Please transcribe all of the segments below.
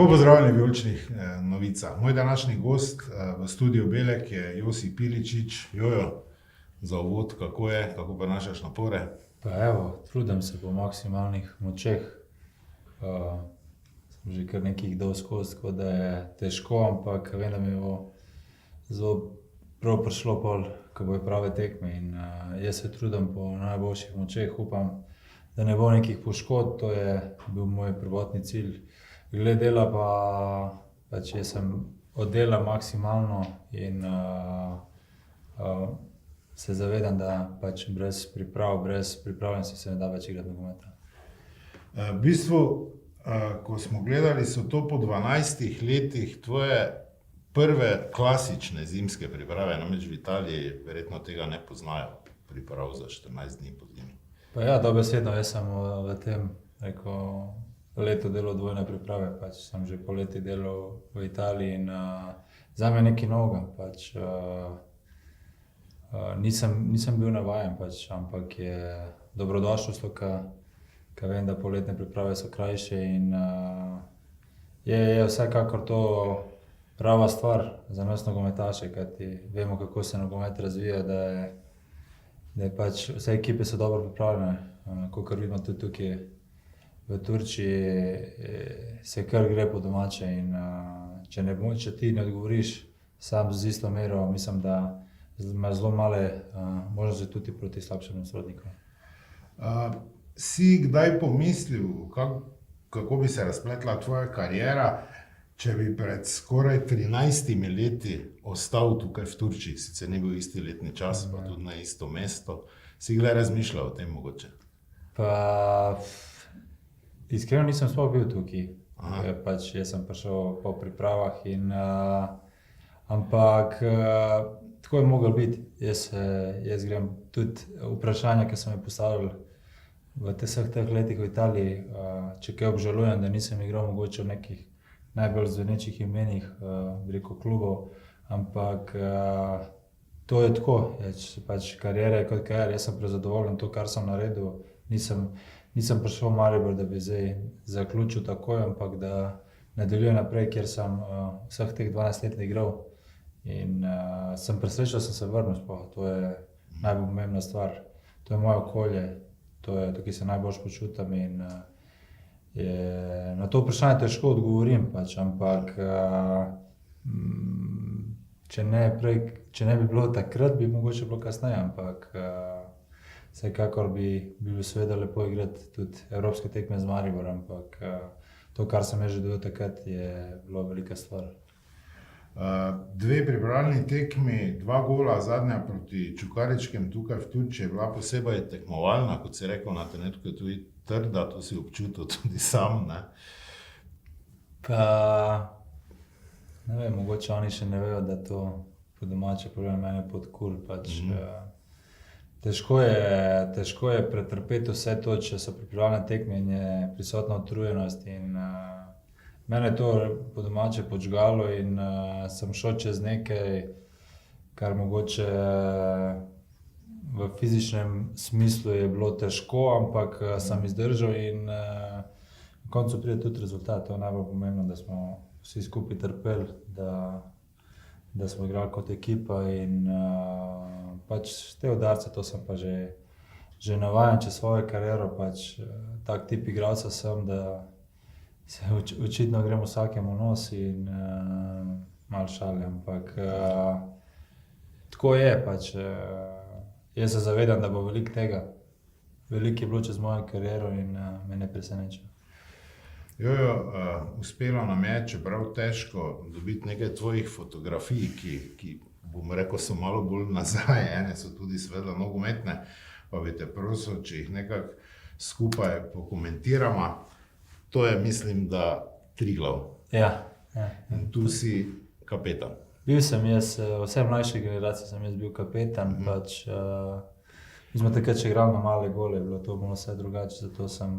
Lepo pozdravljeni v Vijoličnih novicah. Moj današnji gost v studiu Belek je Josip Piličič. Jojo, za uvod, kako je, kako prenašaš napore? Pa evo, trudim se po maksimalnih močeh. Sem že kar nekih dal skozi, tako da je težko, ampak vem, da mi bo zelo prav prišlo pol, ko bojo prave tekme. In jaz se trudim po najboljših močeh, upam, da ne bo nekih poškodb, to je bil moj prvotni cilj. Glede dela pa jaz sem oddelal maksimalno in se zavedam, da pač brez pripravljenosti se ne da več igrati nogometa. V bistvu, ko smo gledali, so to po 12 letih tvoje prve klasične zimske priprave, namreč v Italiji verjetno tega ne poznajo, priprav za 14 dni po zimi. Pa ja, dobesedno, jaz sem v tem letu delal dvojne priprave, pač sem že poleti delal v Italiji in zame nekaj novega, pač nisem bil navajen, pač, ampak je dobrodošlo, ker vem, da poletne priprave so krajše in je vsekakor to prava stvar za nas nogometaše, kajti vemo, kako se nogomet razvija, da je pač vse ekipe so dobro pripravljene, kakor vidimo tudi tukaj v Turčiji se kar gre po domače in če ti ne odgovoriš sam z isto mero, mislim, da imaš zelo male možnosti tudi proti slabšim nasprotnikom. Si kdaj pomislil, kako bi se razpletla tvoja kariera, če bi pred skoraj 13 leti ostal tukaj v Turčiji, sicer ni bil isti letni čas, pa tudi na isto mesto, si kdaj razmišljal o tem mogoče? Pa iskreno nisem sploh bil tukaj, pač jaz sem prišel po pripravah in ampak tako je moglo biti. Jaz grem tudi vprašanja, ki so me postavili v vseh teh letih v Italiji, če kaj obžalujem, da nisem igral mogoče v nekih najbolj zvenečih imenih, bi rekel, klubov, ampak to je tako, pač kariera je kot kariera, jaz sem prezadovoljen to, kar sem naredil, nisem prišel v Maribor, da bi zdaj zaključil takoj, ampak da nadaljujem naprej, kjer sem vseh teh 12 let igral. In sem presrečen, da sem se vrnil sploh, to je najbolj pomembna stvar, to je moje okolje, tukaj se najbolj počutim in na to vprašanje težko odgovorim, pač, ampak če ne bi bilo takrat, bi mogoče bilo kasneje, ampak vsekakor bi bilo seveda lepo igrati tudi evropske tekme z Mariborom, ampak to, kar sem jaz že dobil takrat, je bilo velika stvar. 2 pripravljalni tekmi, 2 gola, zadnja proti Čukaričkem tukaj v Turčiji je bila posebej tekmovalna, kot si rekel, na trenutku je tudi trda, to si občutil tudi sam, ne? Pa ne vem, mogoče oni še ne vejo, da to po domače povem mene pod kul, pač težko je pretrpeti vse to, če so pripravljene tekme in je prisotna utrujenost in mene je to po domače podžgalo in sem šel čez nekaj, kar mogoče v fizičnem smislu je bilo težko, ampak sem izdržal in na koncu pride tudi rezultat. To je najbolj pomembno, da smo vsi skupaj trpeli, da smo igrali kot ekipa in pač te udarce, to sem pa že navajen čez svojo kariero, pač tak tip igralca sem, da se očitno grem vsakemu nos in malo šali, ampak tako je pač. Jaz se zavedam, da bo veliko tega, veliko je bilo čez mojo kariero in me ne preseneča. Jojo, uspelo nam je, čeprav težko, dobiti nekaj tvojih fotografij, ki bom rekel, so malo bolj nazaj, ene so tudi seveda nogometne, pa bi te prosil, če jih nekako skupaj pokomentiramo. To je, mislim, da Triglav. Ja. In tu si kapetan. Bil sem jaz, vse mlajše generacije sem jaz bil kapetan, pač mi smo takrat še igrali na male gole, je bilo to malo vse drugače, zato sem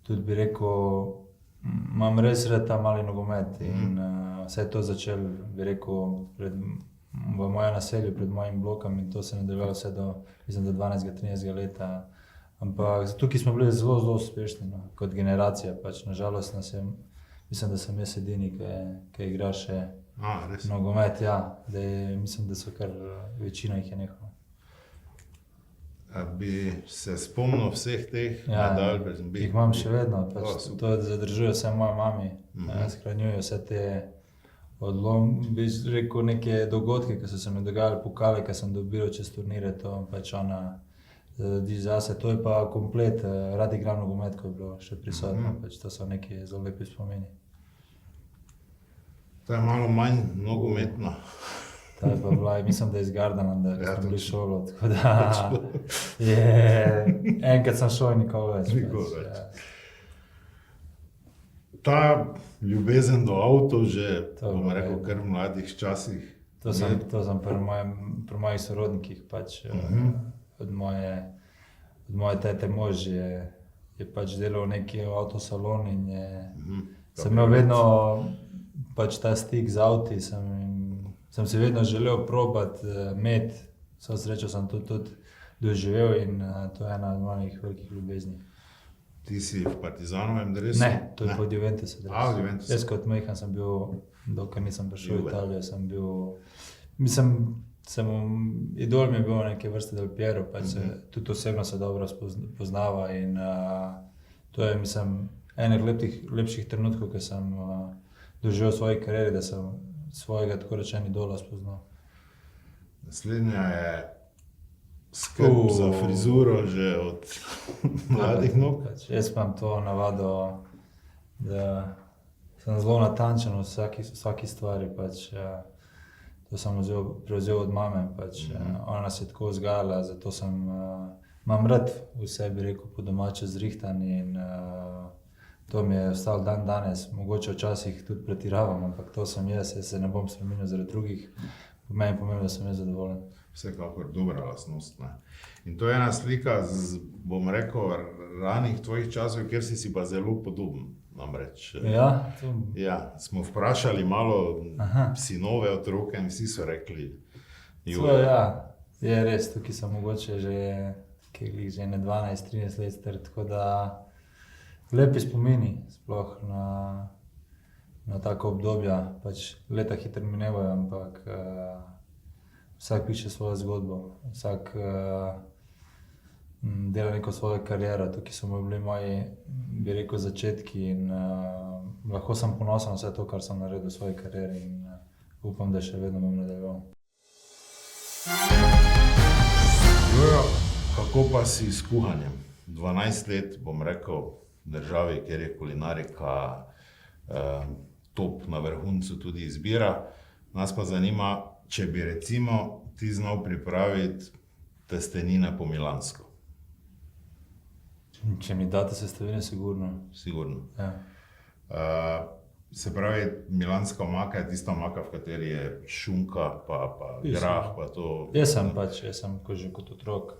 tudi bi rekel, imam res rad ta mali nogomet in vse to začel, bi rekel, v mojem naselju, pred mojim blokom in to se nadaljevalo vse do, mislim, do 12-13 leta. Ampak tukaj smo bili zelo uspešni, no, kot generacija, pač na žalost nas je mislim, da sem jaz edini, ki igra še Res. nogomet, ja, mislim, da so kar večina jih je nehalo. A bi se spomnil vseh teh Ja, medalj brez bi? jih imam še vedno, pač, super. to zadržuje vse moja mami, shranjuje vse te bi rekel neke dogodke, ki so se mi dogajali, pokale, ki sem dobil čez turnire, to pač ona zaradi zase, to je pa komplet, rad igram nogomet, ko je bilo še prisotno, pač to so neki zelo lepi spomini. To je malo manj nogometno. Ta je pa bila, mislim, da je iz Gardana, da Ja, smo bili točno. šolo, tako da enkrat sem šel in nikoli več. Nikoli pač, več. ja. Ta ljubezen do avtov že, To bom je rekel, bilo. kar v mladih časih. To sem pri mojih sorodnikih, pač od moje tete mož je pač delal v neki avtosalon in sem imel vedno pač ta stik z avti, sem si vedno želel probati, imeti, vso srečo sem to tudi doživel in to je ena od mojih velikih ljubezni. Ti si v Partizanovem dresu? Ne, to je pod Juventusom. A, v Juventusu. Jaz kot majhen sem bil, dokler nisem prišel v Juve. Italijo, sem bil, mislim, idol mi je bil neke vrste Del Piero, pač tudi osebno se dobro poznava in to je, mislim, enih lepših trenutkov, ki sem doživel v svoji karieri, da sem svojega tako rečen idola spoznal. Naslednja je skrb za frizuro že od mladih nog. Pač, jaz imam to navado, da sem zelo natančen v vsaki stvari. Pač, to sem prevzel od mame. Pač, ona nas je tako vzgajala, zato imam rad v sebi, rekel, po domače zrihtan in to mi je ostalo dan danes. Mogoče včasih tudi pretiravam, ampak to sem jaz se ne bom spremenil zaradi drugih. Po meni pomeni, da sem jaz zadovoljen. Vsekakor dobra lastnost. Ne? In to je ena slika bom rekel, ranih tvojih časov, kjer si pa zelo podoben. Namreč, Ja, smo vprašali malo sinove, otroke in vsi so rekli, ja, je res, tukaj sem mogoče že 12-13 let star, tako da lepi spomini sploh na tako obdobja, pač leta hitro minevajo, ampak vsak piše svojo zgodbo, vsak dela neko svojo kariero, tukaj so bili moji, bi rekel, začetki in lahko sem ponosen na vse to, kar sem naredil v svoji karieri in upam, da še vedno bom nadaljeval. Jojo, kako pa si s kuhanjem? 12 let, bom rekel, v državi, kjer je kulinarika top na vrhuncu tudi izbira. Nas pa zanima, če bi recimo ti znal pripraviti testenine po milansko. Če mi date sestavine, sigurno. Sigurno. Ja. Se pravi, milanska omaka je tista omaka, v kateri je šunka, pa grah, pa to. Jaz sem že kot otrok.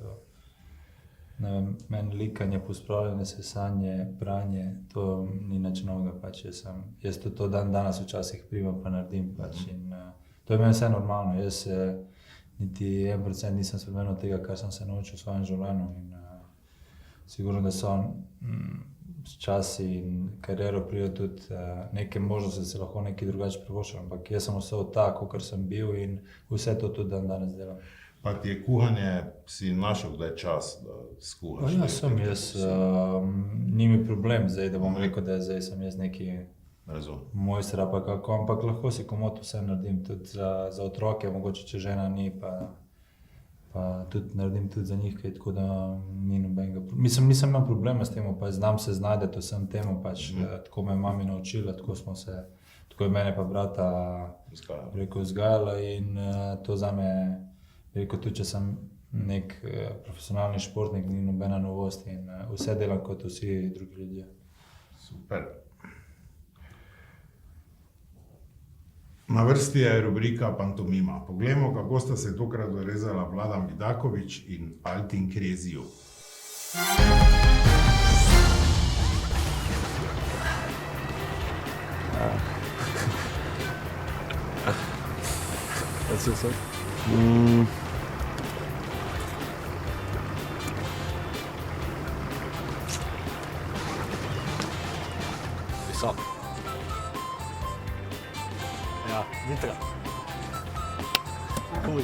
Ne vem, meni likanje, pospravljanje, sesanje, pranje, to ni nič novega. Pač jaz to dan danes včasih primam pa naredim. Pač, in, to je meni vse normalno. Jaz niti 1% nisem spremenil tega, kar sem se naučil v svojem življenju. In, sigurno, da so s časi in kariero pridejo tudi neke možnosti, da se lahko nekaj drugače privoščim. Ampak jaz sem ostal tako, kakor sem bil in vse to tudi dan danes delam. Pa ti je kuhanje, si našel kdaj čas, da skuhaš? Ja, ni mi problem zdaj, da bom rekel, da zdaj sem jaz neki mojster, ampak lahko si komot vse naredim, tudi za otroke, mogoče če žena ni, pa tudi naredim tudi za njih, tako da ni nobenega problema. Mislim, nisem imel problema s tem, pa znam se znajdeti vsem temu, pač tako me je mami naučila, tako je mene pa brata vzgajala in to zame, rekel, tudi če sem nek profesionalni športnik, ni nobena novost in vse delam kot vsi drugi ljudje. Super. Na vrsti je rubrika Pantomima. Poglejmo, kako sta se tokrat dorezala Vladan Vidaković in Altin Krezijev. Visok. Ja, Mitra. Kuj.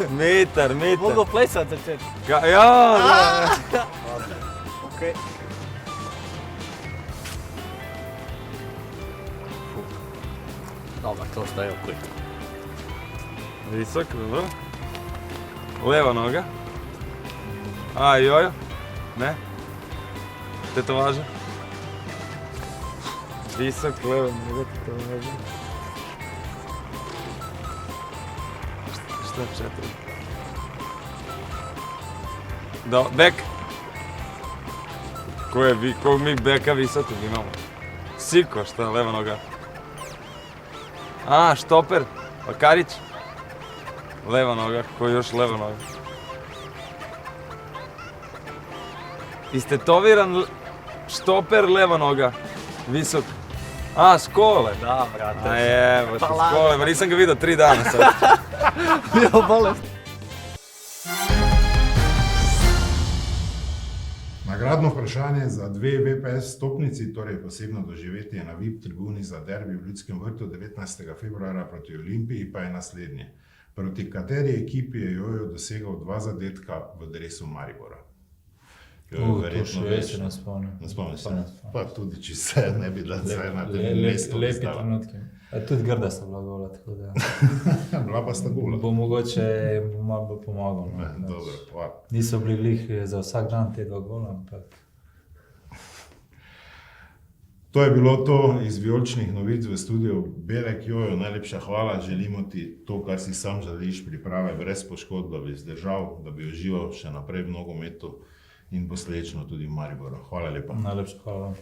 Meter. Mogo plesat začeti. Ja, Okej. Dobro, to šta je kuj. Visok, dobro. Leva noga. A, jojo? Ne? Tetovaža? Visok, leva noga, tetovaža. Šta četiri? Bek. Kog mi beka visokog imamo? Siko, šta, leva noga? A, štoper, Vakarić. Leva noga, koji još leva noga? Istetoviran štoper, leva noga, visok. A, Škole. Da, brate. A evo ti Škole, ma nisam ga vidio 3 dana sad. Bio bolest. Nagradno vprašanje za 2 VPS stopnici, torej posebno doživetje na VIP tribuni za derbi v Ljudskem vrtu 19. februarja proti Olimpiji pa je naslednje. Proti kateri ekipi je Jojo dosegal 2 zadetka v dresu Maribora? To še več ne spomnim. Ne spomnim se. Pa ne spomnim. Pa tudi, če se ne bi dal zdaj na tem mestu Lepi ostala. trenutki. Tudi grda sta bila gola, tako da Bila pa sta gola. bo mogoče bo malo bolj pomagal. No. Dobro, hvala. Niso bili glih za vsak dan te 2 gola, ampak To je bilo to iz vijoličnih novic v studiu. Belek Jojo, najlepša hvala. Želimo ti to, kar si sam želiš, priprave brez poškodb, da bi zdržal, da bi užival še naprej v nogometu in posledično tudi v Mariboru. Hvala lepa. najlepša hvala.